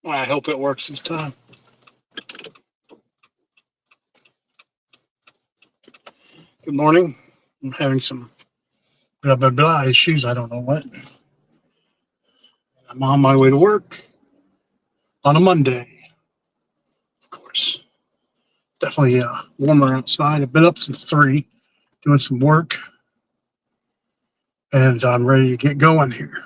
I hope it works this time. Good morning. I'm having some blah, blah, blah issues. I don't know what. I'm on my way to work on a Monday, of course. Definitely warmer outside. I've been up since 3 doing some work, and I'm ready to get going here.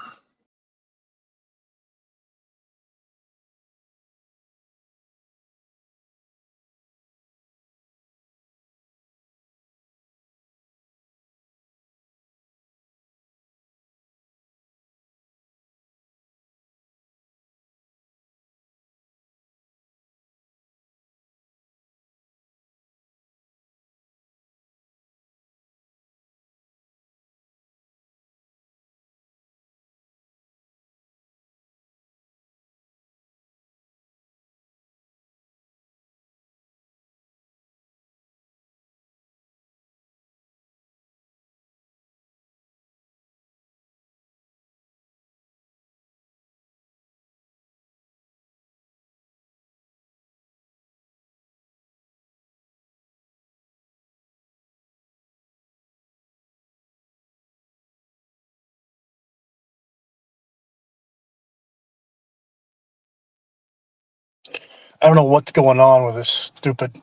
I don't know what's going on with this stupid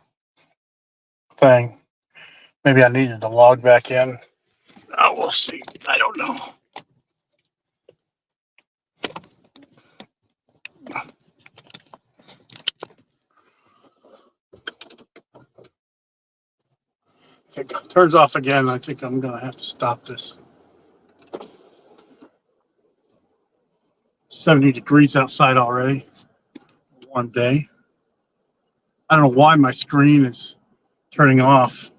thing. Maybe I needed to log back in. Oh, we'll see. I don't know. If it turns off again, I think I'm going to have to stop this. 70 degrees outside already. One day. I don't know why my screen is turning off.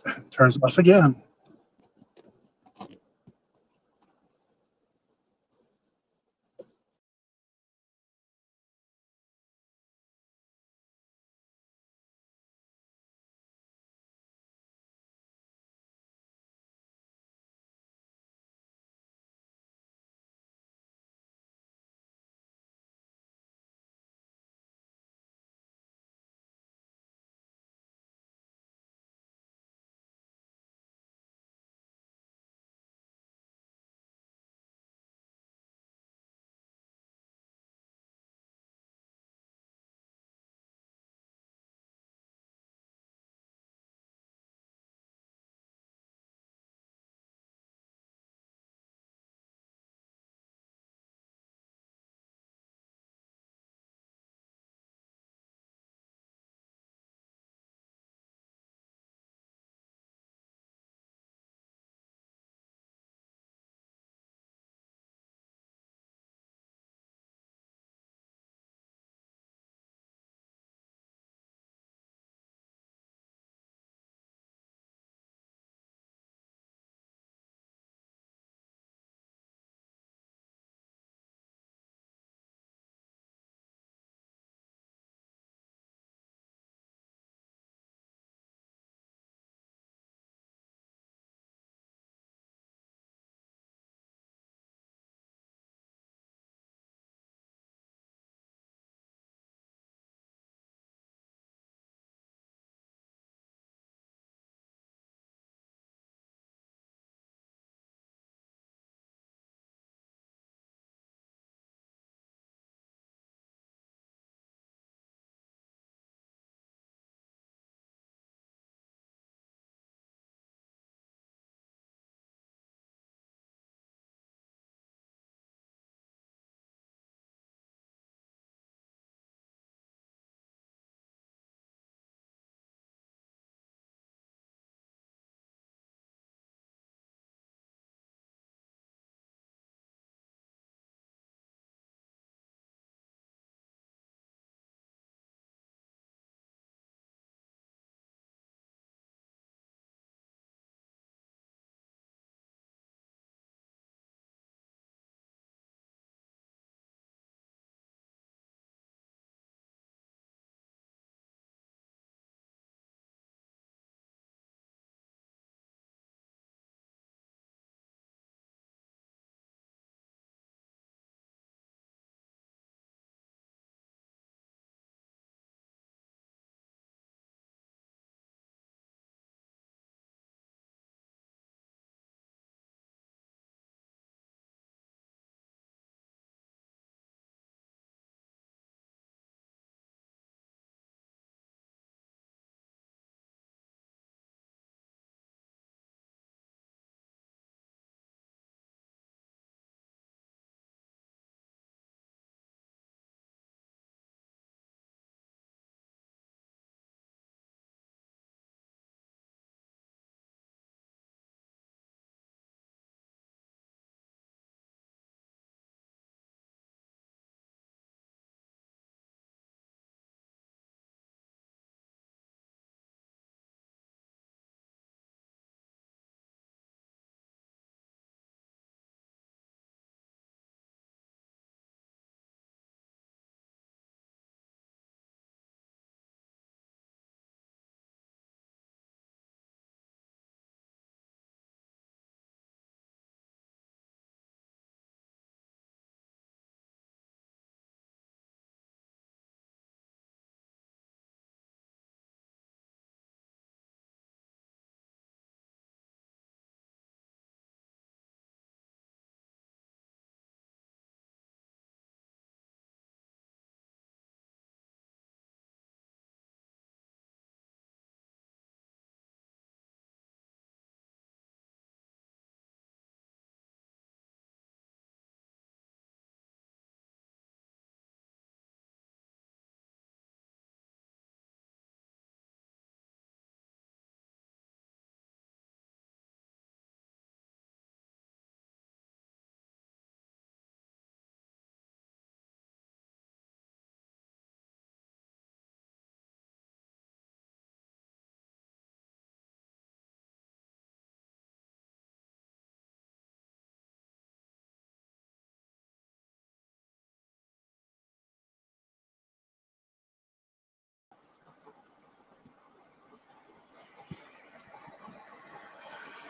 It turns off again.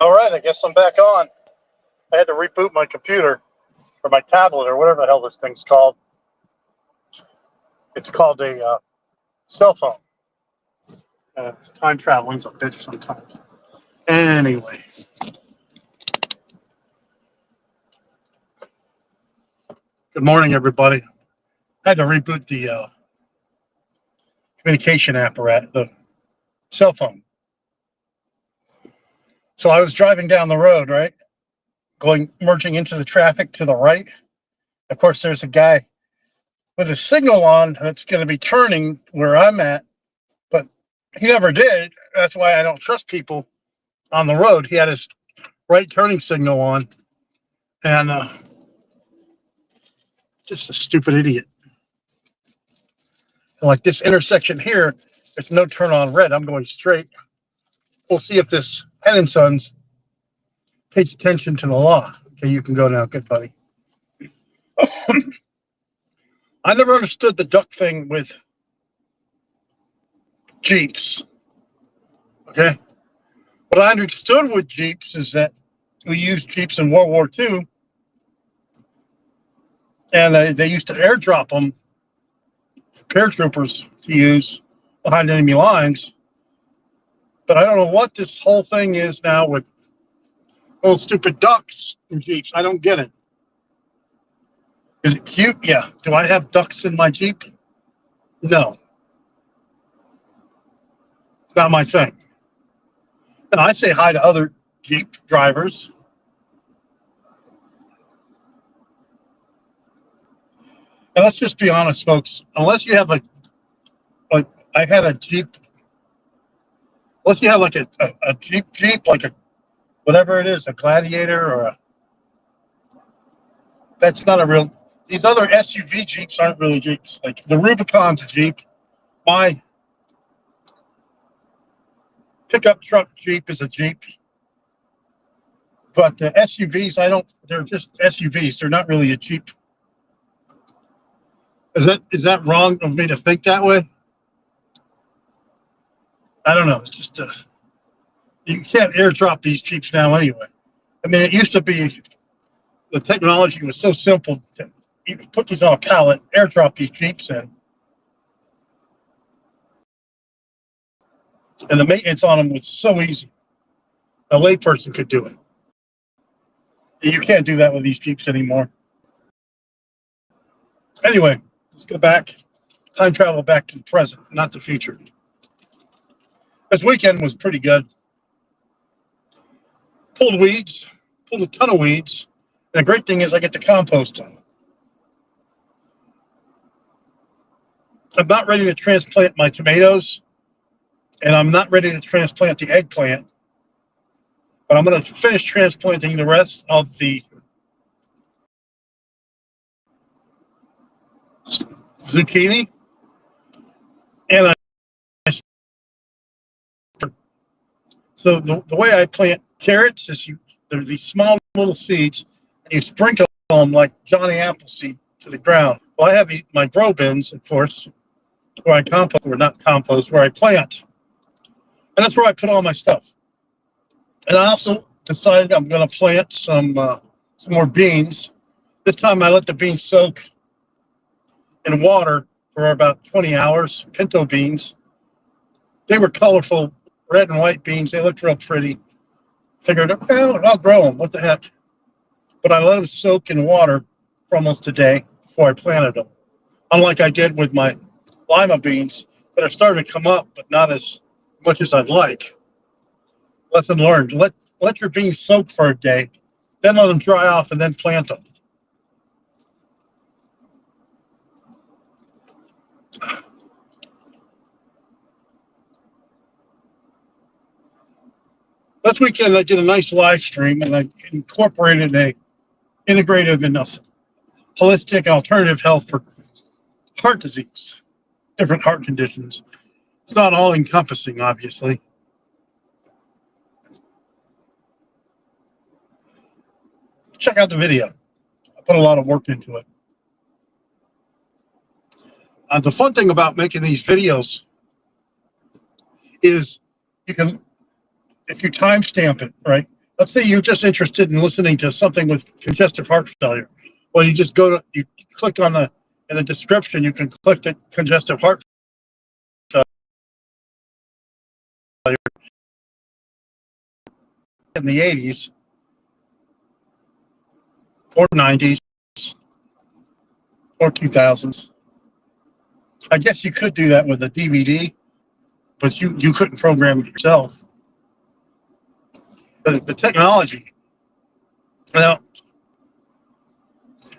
All right, I guess I'm back on. I had to reboot my computer or my tablet or whatever the hell this thing's called. It's called a cell phone. Time traveling's a bitch sometimes. Anyway, good morning, everybody. I had to reboot the communication apparatus, the cell phone. So I was driving down the road, right? Merging into the traffic to the right. Of course, there's a guy with a signal on that's going to be turning where I'm at, but he never did. That's why I don't trust people on the road. He had his right turning signal on, and just a stupid idiot. And like this intersection here, there's no turn on red. I'm going straight. We'll see if this Hen & Sons pays attention to the law. Okay, you can go now. Good, buddy. I never understood the duck thing with Jeeps. Okay? What I understood with Jeeps is that we used Jeeps in World War II, and they used to airdrop them for paratroopers to use behind enemy lines. But I don't know what this whole thing is now with those stupid ducks in Jeeps. I don't get it. Is it cute? Yeah. Do I have ducks in my Jeep? No. Not my thing. And I say hi to other Jeep drivers. And let's just be honest, folks. Unless you have like I had a Jeep. Unless you have like a Jeep, like a whatever it is, a Gladiator or a. That's not a real. These other SUV Jeeps aren't really Jeeps. Like the Rubicon's a Jeep. My pickup truck Jeep is a Jeep. But the SUVs, they're just SUVs. They're not really a Jeep. Is that wrong of me to think that way? I don't know. It's just you can't airdrop these Jeeps now anyway. I mean, it used to be the technology was so simple. You could put these on a pallet, airdrop these Jeeps in, and the maintenance on them was so easy. A layperson could do it. You can't do that with these Jeeps anymore. Anyway, let's go back. Time travel back to the present, not the future. This weekend was pretty good. Pulled a ton of weeds. And the great thing is I get to compost them. I'm not ready to transplant my tomatoes, and I'm not ready to transplant the eggplant. But I'm going to finish transplanting the rest of the zucchini. And so the way I plant carrots is there's these small little seeds, and you sprinkle them like Johnny Appleseed to the ground. Well, I have my grow bins, of course, where I compost, or not compost, where I plant. And that's where I put all my stuff. And I also decided I'm going to plant some more beans. This time I let the beans soak in water for about 20 hours, pinto beans. They were colorful, red and white beans. They looked real pretty. Figured, well, I'll grow them. What the heck? But I let them soak in water for almost a day before I planted them. Unlike I did with my lima beans that are starting to come up, but not as much as I'd like. Lesson learned. Let your beans soak for a day, then let them dry off, and then plant them. This weekend I did a nice live stream, and I incorporated a integrative and holistic alternative health for heart disease, different heart conditions. It's not all encompassing, obviously. Check out the video. I put a lot of work into it. The fun thing about making these videos is you can, if you timestamp it, right, let's say you're just interested in listening to something with congestive heart failure. Well, you just you click on in the description, you can click the congestive heart failure in the 80s or 90s or 2000s. I guess you could do that with a DVD, but you couldn't program it yourself. But the technology, now,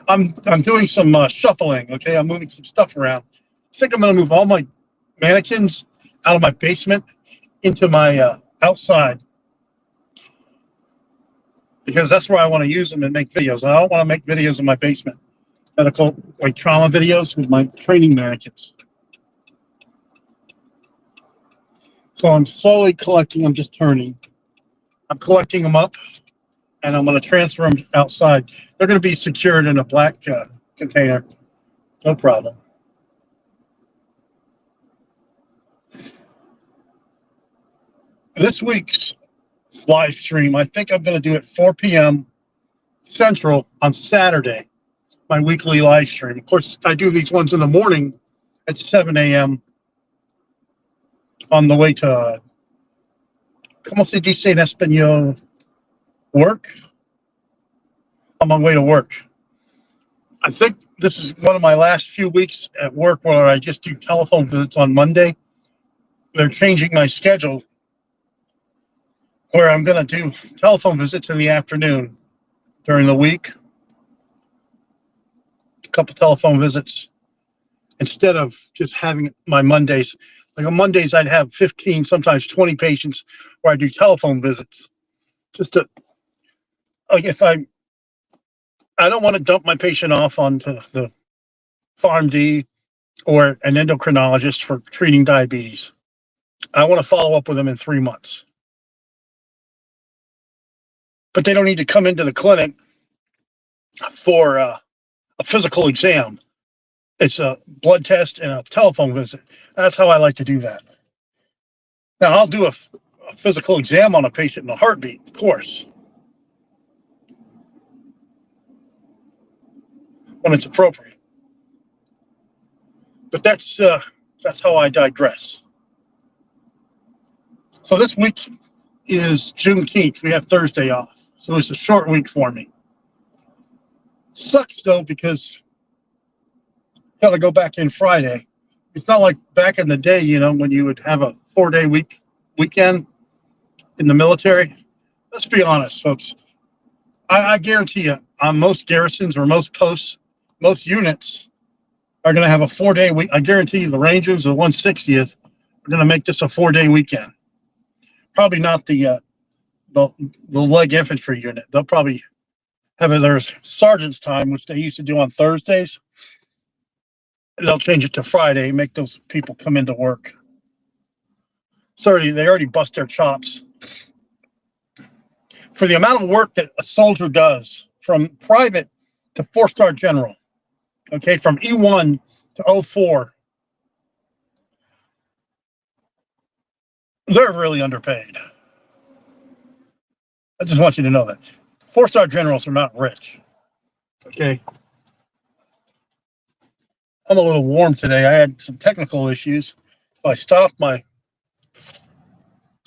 I'm doing some shuffling. Okay, I'm moving some stuff around. I think I'm going to move all my mannequins out of my basement into my outside, because that's where I want to use them and make videos. I don't want to make videos in my basement, medical like trauma videos with my training mannequins. So I'm slowly collecting. I'm just turning. I'm collecting them up, and I'm going to transfer them outside. They're going to be secured in a black container. No problem. This week's live stream, I think I'm going to do it 4 p.m. Central on Saturday, my weekly live stream. Of course, I do these ones in the morning at 7 a.m. on the way to, ¿cómo se dice en español? Work? On my way to work. I think this is one of my last few weeks at work where I just do telephone visits on Monday. They're changing my schedule where I'm going to do telephone visits in the afternoon during the week. A couple telephone visits instead of just having my Mondays. Like on Mondays, I'd have 15, sometimes 20 patients where I do telephone visits. Just to, like, if I don't want to dump my patient off onto the PharmD or an endocrinologist for treating diabetes. I want to follow up with them in 3 months. But they don't need to come into the clinic for a physical exam. It's a blood test and a telephone visit. That's how I like to do that. Now, I'll do a physical exam on a patient in a heartbeat, of course, when it's appropriate. But that's how I digress. So this week is Juneteenth. We have Thursday off. So it's a short week for me. Sucks, though, because got to go back in Friday. It's not like back in the day, when you would have a 4-day weekend in the military. Let's be honest, folks. I guarantee you, on most garrisons or most posts, most units are going to have a 4-day week. I guarantee you the Rangers, the 160th, are going to make this a 4-day weekend. Probably not the leg infantry unit. They'll probably have their sergeant's time, which they used to do on Thursdays. They'll change it to Friday, make those people come into work. They already bust their chops. For the amount of work that a soldier does, from private to 4-star general, okay, from E1 to 04, they're really underpaid. I just want you to know that. 4-star generals are not rich, okay? I'm a little warm today. I had some technical issues. So I stopped my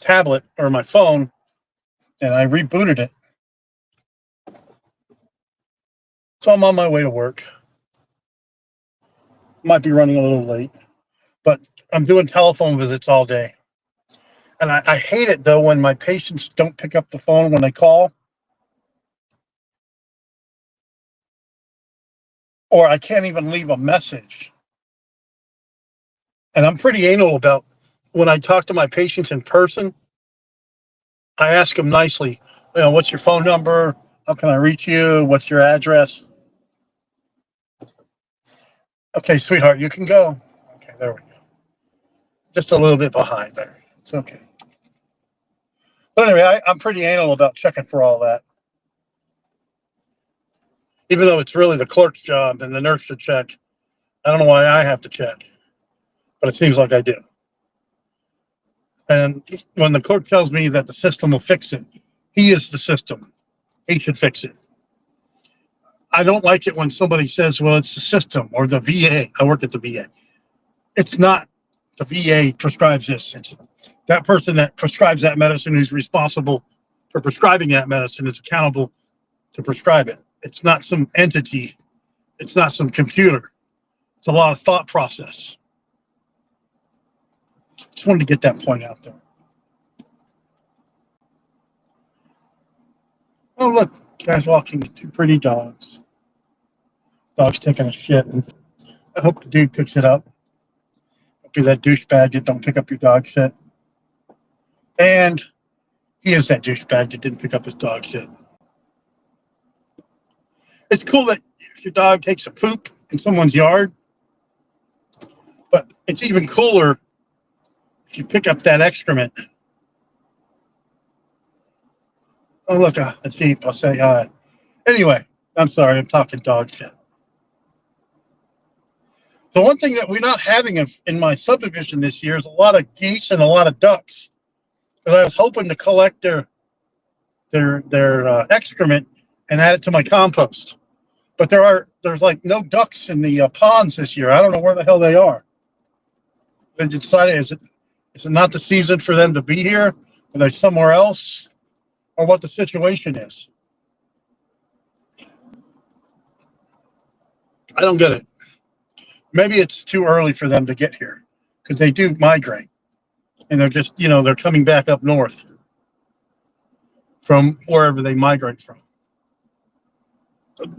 tablet or my phone and I rebooted it. So I'm on my way to work. Might be running a little late, but I'm doing telephone visits all day. And I hate it, though, when my patients don't pick up the phone when they call. Or I can't even leave a message. And I'm pretty anal about when I talk to my patients in person. I ask them nicely, what's your phone number? How can I reach you? What's your address? Okay, sweetheart, you can go. Okay, there we go. Just a little bit behind there. It's okay. But anyway, I'm pretty anal about checking for all that. Even though it's really the clerk's job and the nurse should check. I don't know why I have to check, but it seems like I do. And when the clerk tells me that the system will fix it, He is the system. He should fix it. I don't like it when somebody says, well, it's the system or the VA. I work at the VA. It's not the VA prescribes this. It's that person that prescribes that medicine who's responsible for prescribing that medicine is accountable to prescribe it. It's not some entity. It's not some computer. It's a lot of thought process. Just wanted to get that point out there. Oh, look, guys walking with two pretty dogs. Dog's taking a shit. And I hope the dude picks it up. Don't be that douchebag that don't pick up your dog shit. And he is that douchebag that didn't pick up his dog shit. It's cool that if your dog takes a poop in someone's yard, but it's even cooler if you pick up that excrement. Oh, look, a Jeep. I'll say hi. Anyway, I'm sorry. I'm talking dog shit. The one thing that we're not having in my subdivision this year is a lot of geese and a lot of ducks. Because I was hoping to collect their excrement and add it to my compost. But there's like no ducks in the ponds this year. I don't know where the hell they are. They decided, is it not the season for them to be here? Are they somewhere else? Or what the situation is? I don't get it. Maybe it's too early for them to get here because they do migrate. And they're just, they're coming back up north from wherever they migrate from.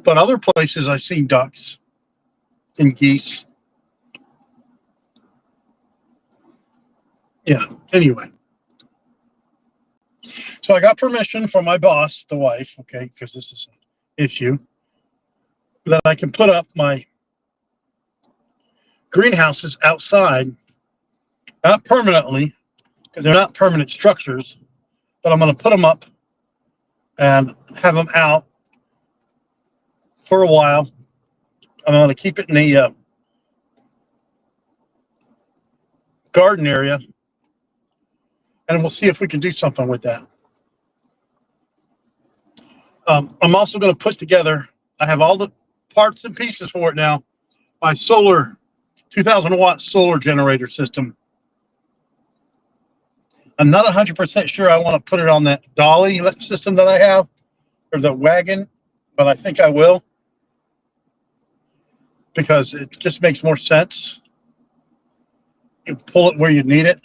But other places I've seen ducks and geese. Yeah, anyway. So I got permission from my boss, the wife, okay, because this is an issue, that I can put up my greenhouses outside, not permanently, because they're not permanent structures, but I'm going to put them up and have them out for a while. I'm going to keep it in the garden area, and we'll see if we can do something with that. I'm also going to put together, I have all the parts and pieces for it now, my solar, 2,000 watt solar generator system. I'm not 100% sure I want to put it on that dolly system that I have, or the wagon, but I think I will, because it just makes more sense. You pull it where you need it.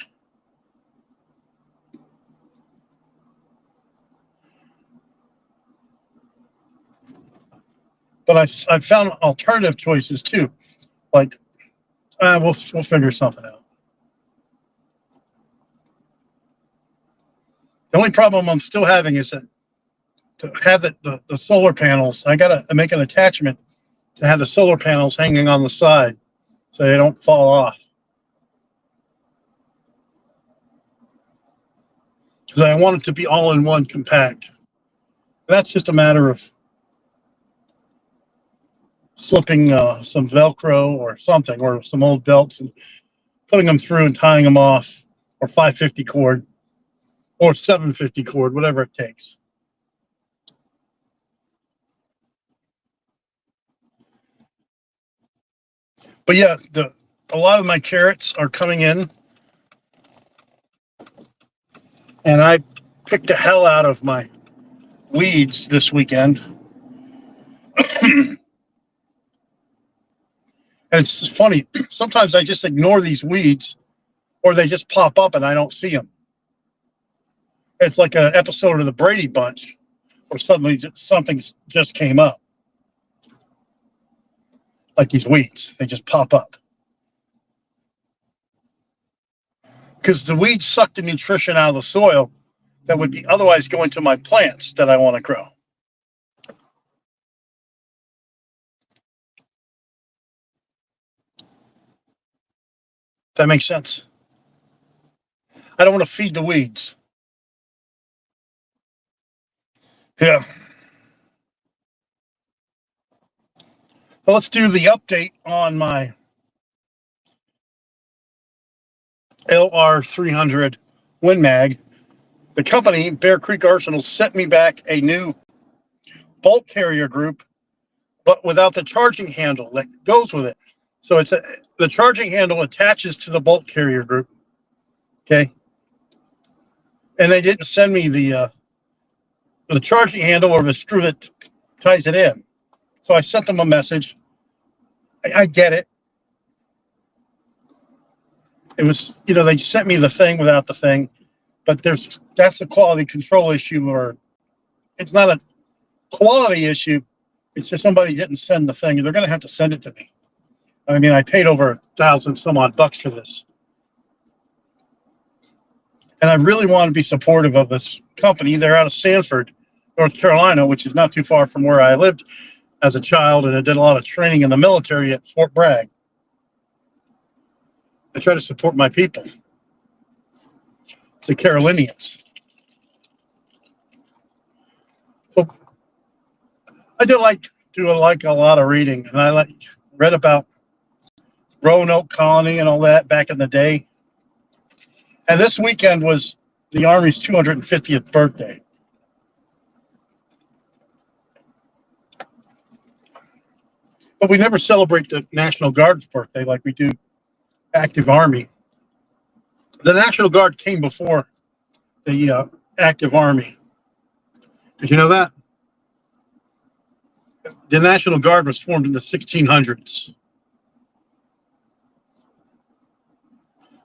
But I've found alternative choices too. Like, we'll figure something out. The only problem I'm still having is that to have the solar panels, I got to make an attachment to have the solar panels hanging on the side so they don't fall off. Because I want it to be all in one compact. And that's just a matter of slipping some Velcro or something, or some old belts, and putting them through and tying them off, or 550 cord, or 750 cord, whatever it takes. But yeah, a lot of my carrots are coming in, and I picked the hell out of my weeds this weekend. And it's funny, sometimes I just ignore these weeds, or they just pop up and I don't see them. It's like an episode of the Brady Bunch, or suddenly something just came up. Like these weeds, they just pop up. Because the weeds suck the nutrition out of the soil that would be otherwise going to my plants that I want to grow. That makes sense. I don't want to feed the weeds. Yeah. Well, let's do the update on my LR300 Win Mag. The company, Bear Creek Arsenal, sent me back a new bolt carrier group, but without the charging handle that goes with it. So the charging handle attaches to the bolt carrier group. Okay. And they didn't send me the charging handle or the screw that ties it in. So I sent them a message. I get it. It was, they sent me the thing without the thing, but that's a quality control issue, or it's not a quality issue. It's just somebody didn't send the thing. They're going to have to send it to me. I mean, I paid over $1,000 some odd bucks for this. And I really want to be supportive of this company. They're out of Sanford, North Carolina, which is not too far from where I lived as a child, and I did a lot of training in the military at Fort Bragg. I try to support my people. It's the Carolinians. So I do like a lot of reading, and I read about Roanoke Colony and all that back in the day. And this weekend was the Army's 250th birthday. But we never celebrate the National Guard's birthday like we do active Army. The National Guard came before the active Army. Did you know that? The National Guard was formed in the 1600s.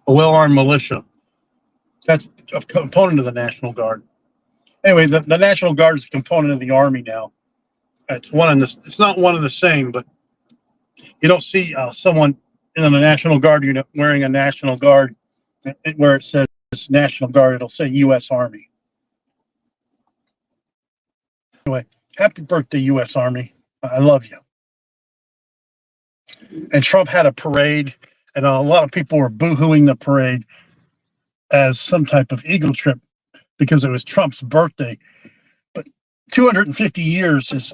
A well-armed militia. That's a component of the National Guard. Anyway, the National Guard is a component of the Army now. It's not one and the same, but you don't see someone in the National Guard wearing a National Guard where it says National Guard. It'll say U.S. Army. Anyway, happy birthday, U.S. Army. I love you. And Trump had a parade, and a lot of people were boo-hooing the parade as some type of ego trip because it was Trump's birthday. But 250 years is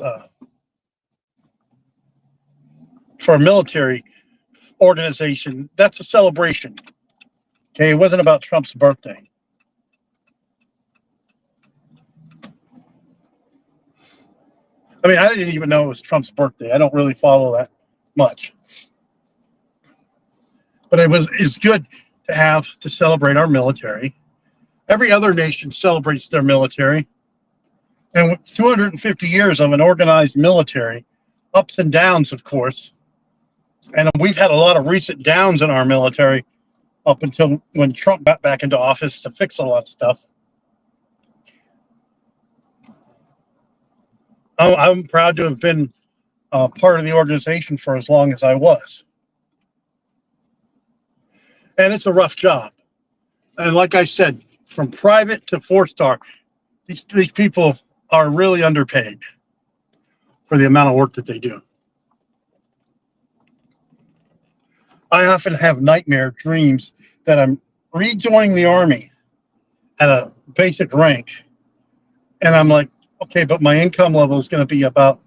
for a military organization, that's a celebration. Okay, it wasn't about Trump's birthday. I mean, I didn't even know it was Trump's birthday. I don't really follow that much. But it's good to have to celebrate our military. Every other nation celebrates their military. And with 250 years of an organized military, ups and downs, of course. And we've had a lot of recent downs in our military up until when Trump got back into office to fix a lot of stuff. I'm proud to have been part of the organization for as long as I was. And it's a rough job. And like I said, from private to 4-star, these people are really underpaid for the amount of work that they do. I often have nightmare dreams that I'm rejoining the Army at a basic rank. And I'm like, okay, but my income level is going to be about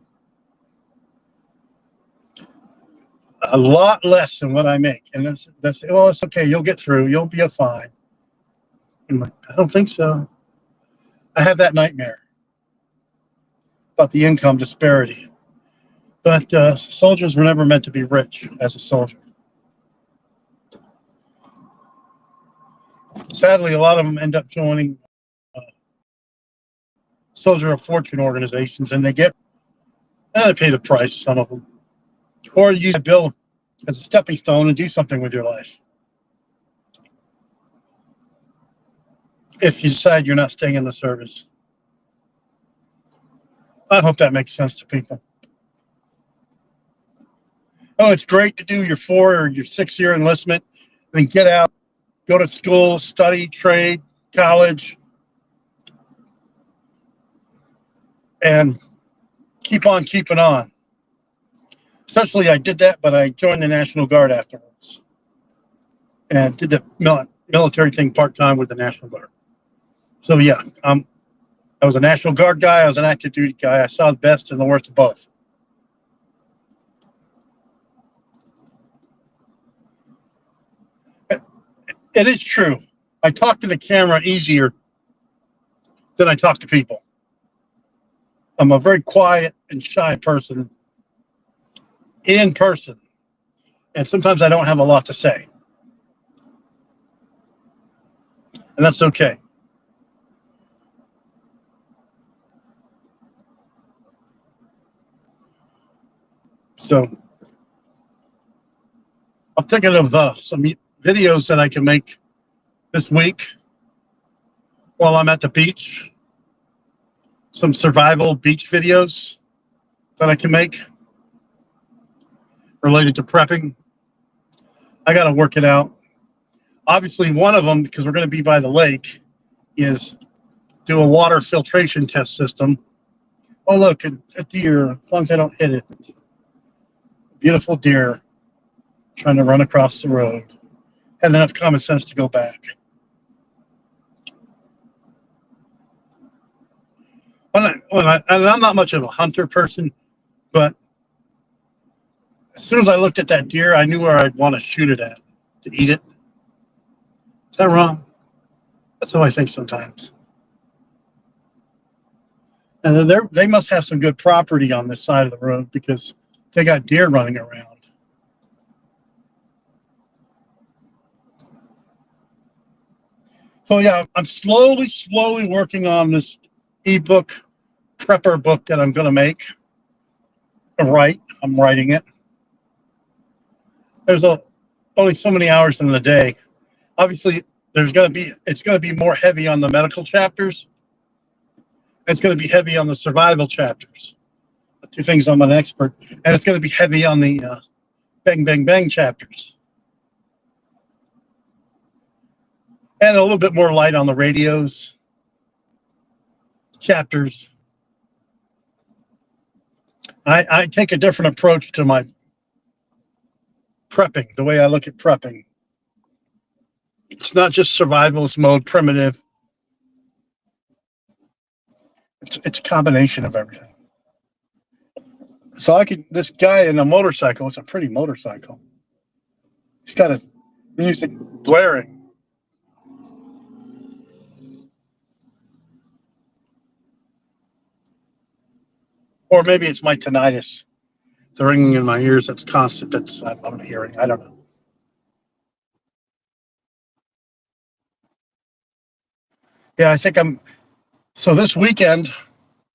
a lot less than what I make. And that's well, it's okay. You'll get through. You'll be fine. I'm like, I don't think so. I have that nightmare about the income disparity. But soldiers were never meant to be rich as a soldier. Sadly, a lot of them end up joining Soldier of Fortune organizations, and they pay the price, some of them. Or use a bill as a stepping stone and do something with your life. If you decide you're not staying in the service. I hope that makes sense to people. Oh, it's great to do your 4 or your 6-year enlistment, then get out, go to school, study, trade, college, and keep on keeping on. Essentially, I did that, but I joined the National Guard afterwards and did the military thing part-time with the National Guard. So, yeah, I was a National Guard guy. I was an active duty guy. I saw the best and the worst of both. It is true. I talk to the camera easier than I talk to people. I'm a very quiet and shy person in person, and sometimes I don't have a lot to say, and that's okay. So I'm thinking of some videos that I can make this week while I'm at the beach. Some survival beach videos that I can make related to prepping. I got to work it out. Obviously, one of them, because we're going to be by the lake, is do a water filtration test system. Oh, look, a deer, as long as I don't hit it. Beautiful deer trying to run across the road. Had enough common sense to go back. And I'm not much of a hunter person, but as soon as I looked at that deer, I knew where I'd want to shoot it at to eat it. Is that wrong? That's how I think sometimes. And they must have some good property on this side of the road because they got deer running around. So yeah, I'm slowly working on this ebook prepper book that I'm going to make. I'm writing it. There's only so many hours in the day. Obviously, it's going to be more heavy on the medical chapters. It's going to be heavy on the survival chapters. The two things I'm an expert, and it's going to be heavy on the bang bang bang chapters, and a little bit more light on the radios chapters. I take a different approach to my prepping, the way I look at prepping. It's not just survivalist mode, primitive. It's a combination of everything. So this guy in a motorcycle, it's a pretty motorcycle. He's got a music blaring. Or maybe it's my tinnitus. The ringing in my ears that's constant. I'm hearing. I don't know. Yeah, I think so this weekend,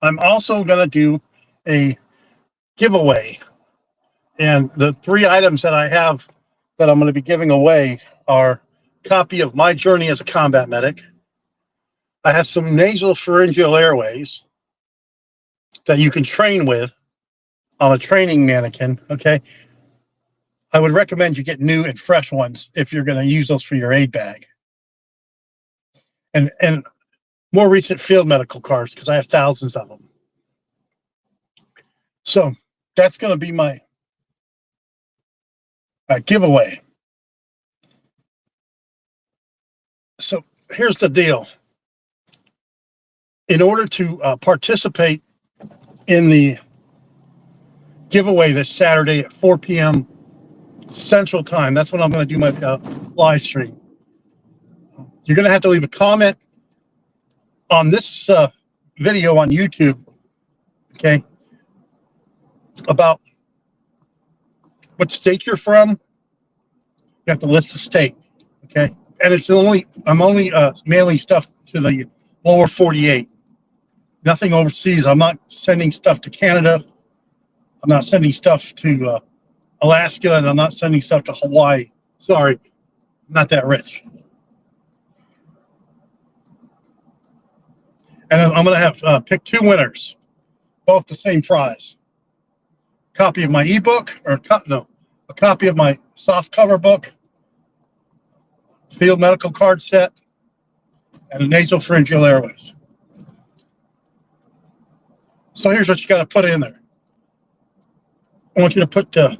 I'm also going to do a giveaway. And the 3 items that I have that I'm going to be giving away are a copy of My Journey as a Combat Medic. I have some nasal pharyngeal airways that you can train with on a training mannequin, okay? I would recommend you get new and fresh ones if you're going to use those for your aid bag. And more recent field medical cards, because I have thousands of them. So that's going to be my giveaway. So here's the deal. In order to participate in the giveaway this Saturday at 4 p.m. Central Time, that's when I'm going to do my live stream. You're going to have to leave a comment on this video on YouTube, okay, about what state you're from. You have to list the state, okay? And I'm only mailing stuff to the lower 48. Nothing overseas. I'm not sending stuff to Canada. I'm not sending stuff to Alaska, and I'm not sending stuff to Hawaii. Sorry, I'm not that rich. And I'm going to have pick 2 winners, both the same prize. Copy of my ebook, a copy of my softcover book, field medical card set, and a nasal pharyngeal airways. So here's what you got to put in there. I want you to put the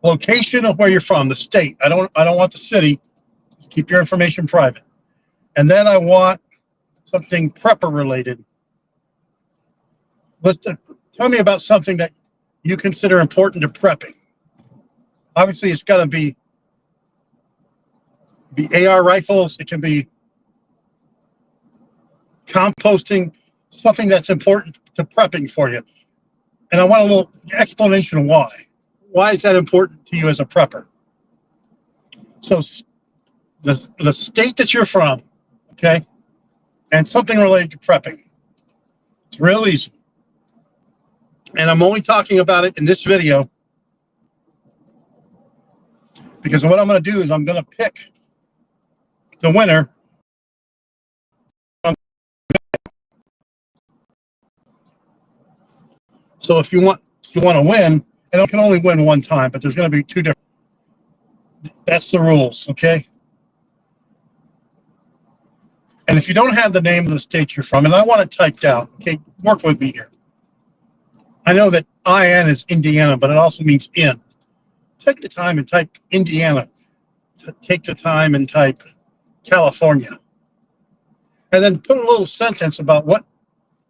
location of where you're from, the state. I don't want the city. Just keep your information private. And then I want something prepper related. Tell me about something that you consider important to prepping. Obviously, it's got to be AR rifles. It can be composting. something that's important to prepping for you. And I want a little explanation of why. Why is that important to you as a prepper? So the state that you're from, okay, and something related to prepping. It's real easy. And I'm only talking about it in this video because what I'm going to do is I'm going to pick the winner. So if you want to win, and I can only win one time, but there's going to be two different. That's the rules, okay? And if you don't have the name of the state you're from, and I want it typed out, okay, work with me here. I know that IN is Indiana, but it also means in. Take the time and type Indiana. Take the time and type California. And then put a little sentence about what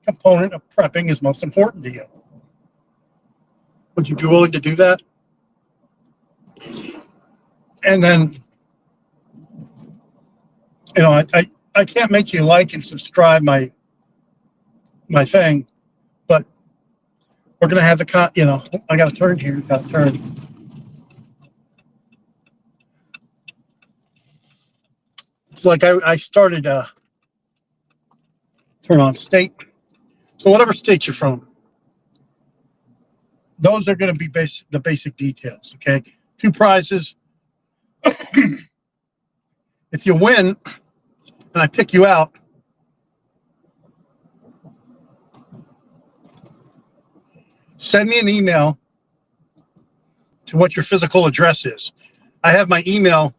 component of prepping is most important to you. Would you be willing to do that? And then, you know, I can't make you like and subscribe my thing, but we're going to have the, you know, I got to turn here, got to turn. It's like I started turn on state. So whatever state you're from, those are going to be the basic details, okay? 2 prizes. If you win and I pick you out, send me an email to what your physical address is. I have my email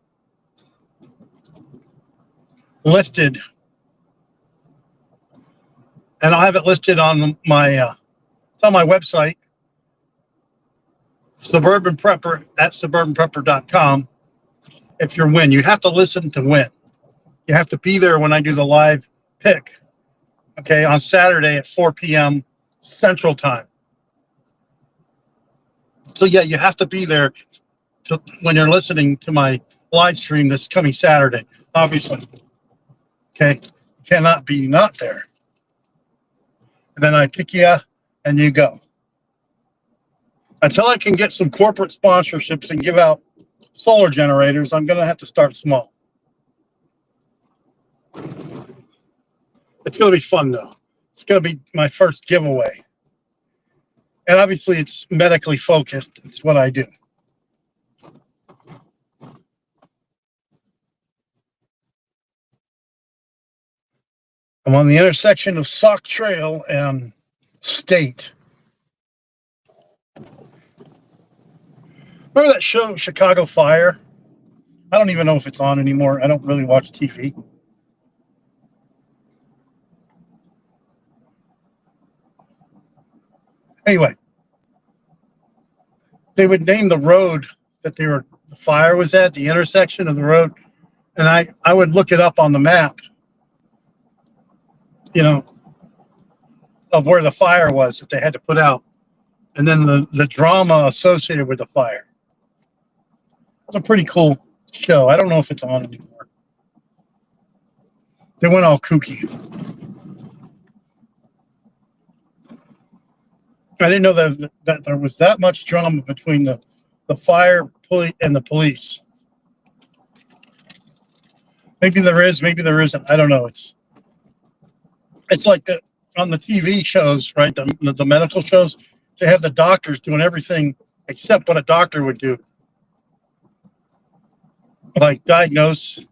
listed, and I'll have it listed on my it's on my website, suburbanprepper@suburbanprepper.com. If you win, you have to listen to win. You have to be there when I do the live pick, okay, on Saturday at 4 p.m. Central Time. So yeah, you have to be there when you're listening to my live stream this coming Saturday, obviously. Okay, you cannot be not there. And then I pick you and you go. Until I can get some corporate sponsorships and give out solar generators, I'm going to have to start small. It's going to be fun, though. It's going to be my first giveaway. And obviously, it's medically focused. It's what I do. I'm on the intersection of Sauk Trail and State. Remember that show, Chicago Fire? I don't even know if it's on anymore. I don't really watch TV. Anyway, they would name the road that the fire was at, the intersection of the road, and I would look it up on the map, you know, of where the fire was that they had to put out, and then the drama associated with the fire. It was a pretty cool show. I don't know if it's on anymore. They went all kooky. I didn't know that there was that much drama between the fire and the police. Maybe there is, maybe there isn't. I don't know. It's like on the TV shows, right? The medical shows, they have the doctors doing everything except what a doctor would do. Like diagnose,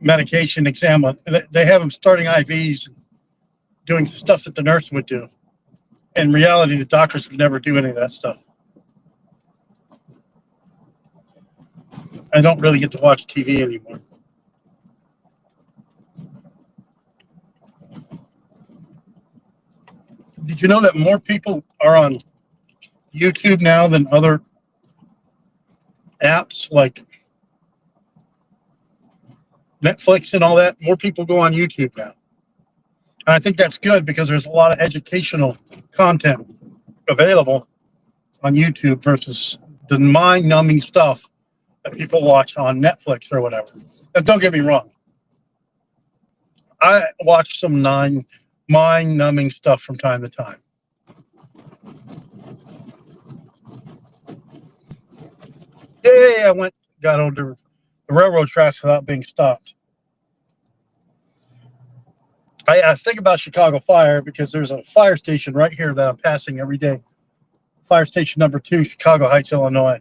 medication, exam. They have them starting IVs, doing stuff that the nurse would do. In reality, the doctors would never do any of that stuff. I don't really get to watch TV anymore. Did you know that more people are on YouTube now than other apps like Netflix and all that? More people go on YouTube now. And I think that's good because there's a lot of educational content available on YouTube versus the mind-numbing stuff that people watch on Netflix or whatever. Now, don't get me wrong. I watch some mind-numbing stuff from time to time. Yay! Got over the railroad tracks without being stopped. I think about Chicago Fire because there's a fire station right here that I'm passing every day. Fire station number 2, Chicago Heights, Illinois.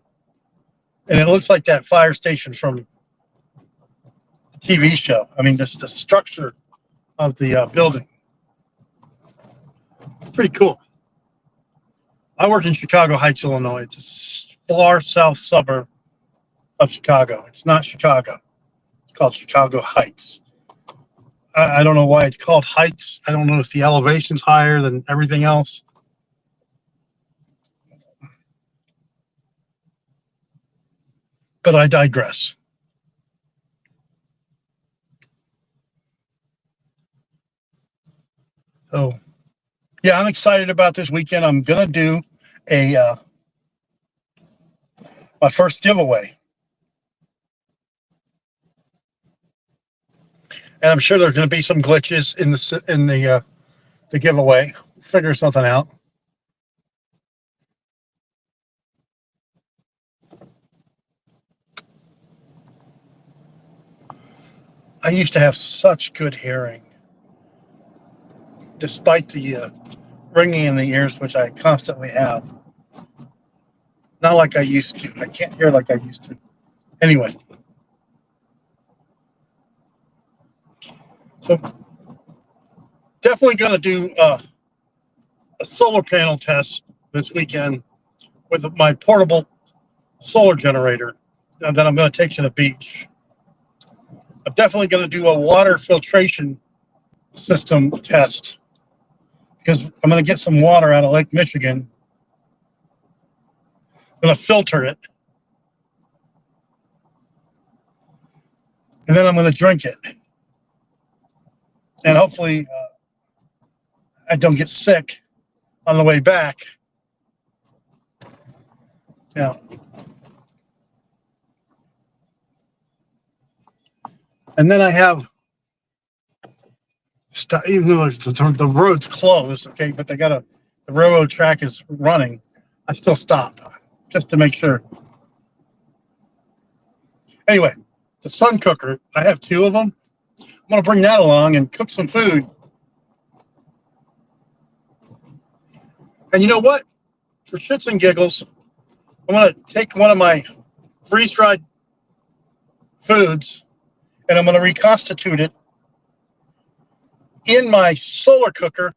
And it looks like that fire station from the TV show. I mean, just the structure of the building. It's pretty cool. I work in Chicago Heights, Illinois. It's a far south suburb of Chicago. It's not Chicago. It's called Chicago Heights. I don't know why it's called Heights. I don't know if the elevation's higher than everything else. But I digress. So, yeah, I'm excited about this weekend. I'm gonna do my first giveaway, and I'm sure there's gonna be some glitches in the giveaway. Figure something out. I used to have such good hearing, despite the ringing in the ears, which I constantly have. Not like I used to. I can't hear like I used to. Anyway. So, definitely going to do a solar panel test this weekend with my portable solar generator that I'm going to take to the beach. I'm definitely going to do a water filtration system test because I'm going to get some water out of Lake Michigan. I'm going to filter it. And then I'm going to drink it. And hopefully I don't get sick on the way back. Yeah. And then I have, even though the road's closed, okay, but the railroad track is running, I still stop just to make sure. Anyway, the sun cooker, I have 2 of them. I'm going to bring that along and cook some food. And you know what? For shits and giggles, I'm going to take one of my freeze-dried foods and I'm going to reconstitute it in my solar cooker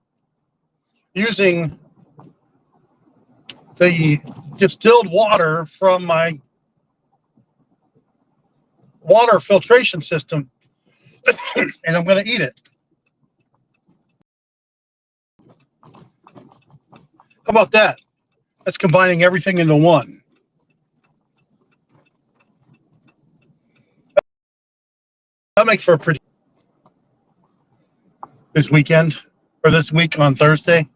using the distilled water from my water filtration system, and I'm going to eat it. How about that? That's combining everything into one. That makes for a pretty this weekend or this week on Thursday.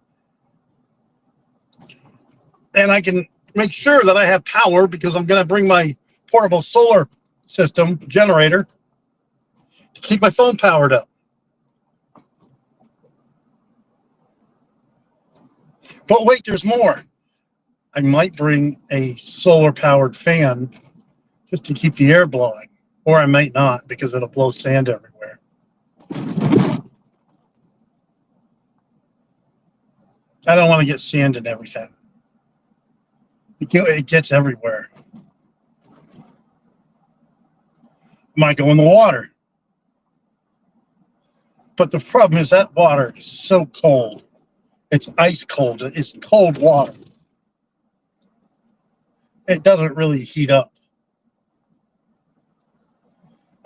And I can make sure that I have power because I'm going to bring my portable solar system generator to keep my phone powered up. But wait, there's more. I might bring a solar powered fan just to keep the air blowing, or I might not because it'll blow sand everywhere. I don't want to get sand in everything. It gets everywhere. Might go in the water. But the problem is that water is so cold. It's ice cold. It's cold water. It doesn't really heat up.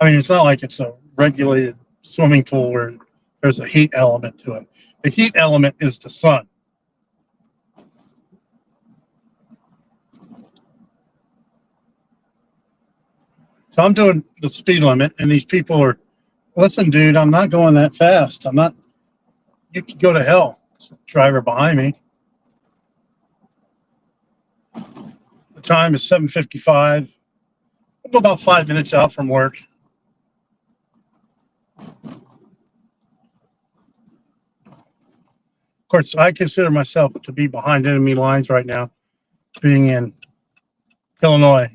I mean, it's not like it's a regulated swimming pool where there's a heat element to it. The heat element is the sun. So I'm doing the speed limit, and these people are, listen, dude, I'm not going that fast. I'm not, you could go to hell. Driver behind me. The time is 7:55. I'm about 5 minutes out from work. course, I consider myself to be behind enemy lines right now, being in Illinois.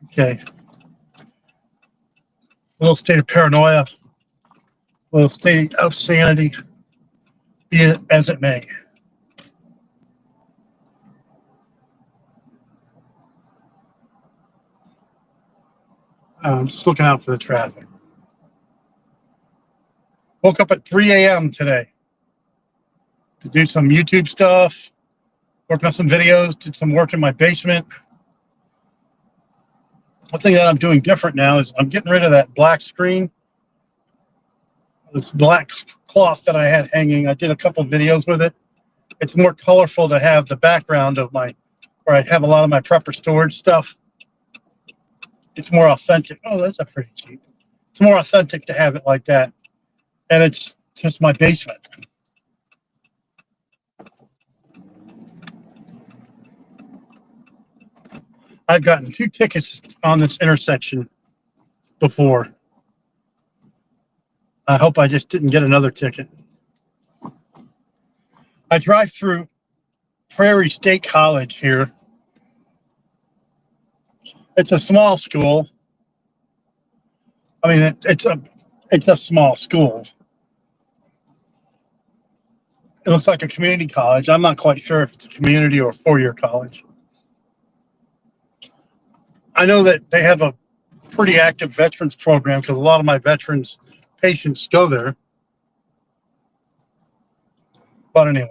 Okay. A little state of paranoia, a little state of sanity, be it as it may. I'm just looking out for the traffic. Woke up at 3 a.m. today to do some YouTube stuff, work on some videos, did some work in my basement. One thing that I'm doing different now is I'm getting rid of that black screen, this black cloth that I had hanging. I did a couple videos with it. It's more colorful to have the background of where I have a lot of my prepper storage stuff. It's more authentic. Oh, that's a pretty cheap. It's more authentic to have it like that. And it's just my basement. I've gotten 2 tickets on this intersection before. I hope I just didn't get another ticket. I drive through Prairie State College here. It's a small school. I mean, it's a small school. It looks like a community college. I'm not quite sure if it's a community or a 4-year college. I know that they have a pretty active veterans program because a lot of my veterans patients go there. But anyway,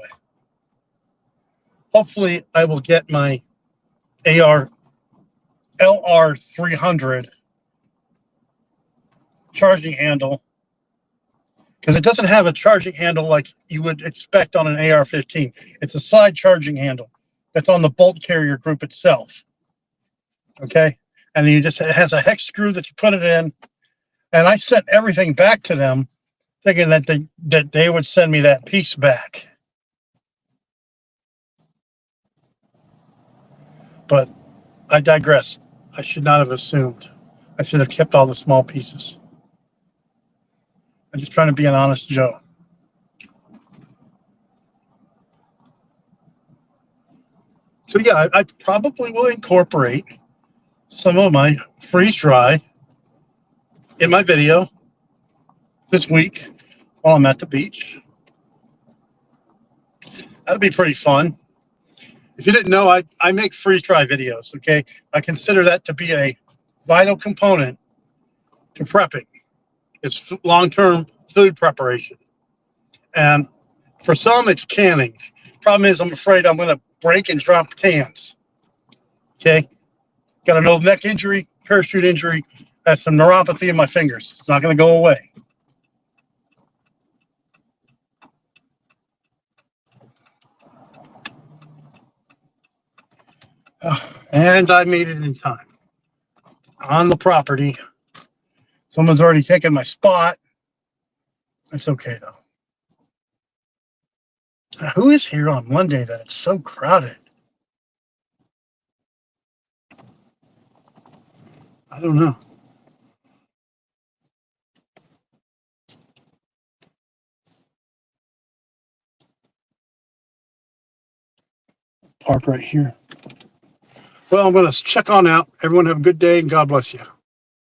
hopefully I will get my LR300 charging handle, because it doesn't have a charging handle like you would expect on an AR-15. It's a side charging handle that's on the bolt carrier group itself. Okay, and it has a hex screw that you put it in. And I sent everything back to them, thinking that they would send me that piece back. But I digress. I should not have assumed. I should have kept all the small pieces. I'm just trying to be an honest Joe. So yeah, I probably will incorporate some of my freeze dry in my video this week while I'm at the beach. That'll be pretty fun. If you didn't know, I make freeze dry videos, okay? I consider that to be a vital component to prepping. It's long-term food preparation. And for some, it's canning. Problem is, I'm afraid I'm going to break and drop cans. Okay? Got an old neck injury, parachute injury, I have some neuropathy in my fingers. It's not going to go away. And I made it in time. On the property. Someone's already taken my spot. It's okay, though. Who is here on Monday that it's so crowded? I don't know. Park right here. Well, I'm going to check on out. Everyone have a good day and God bless you.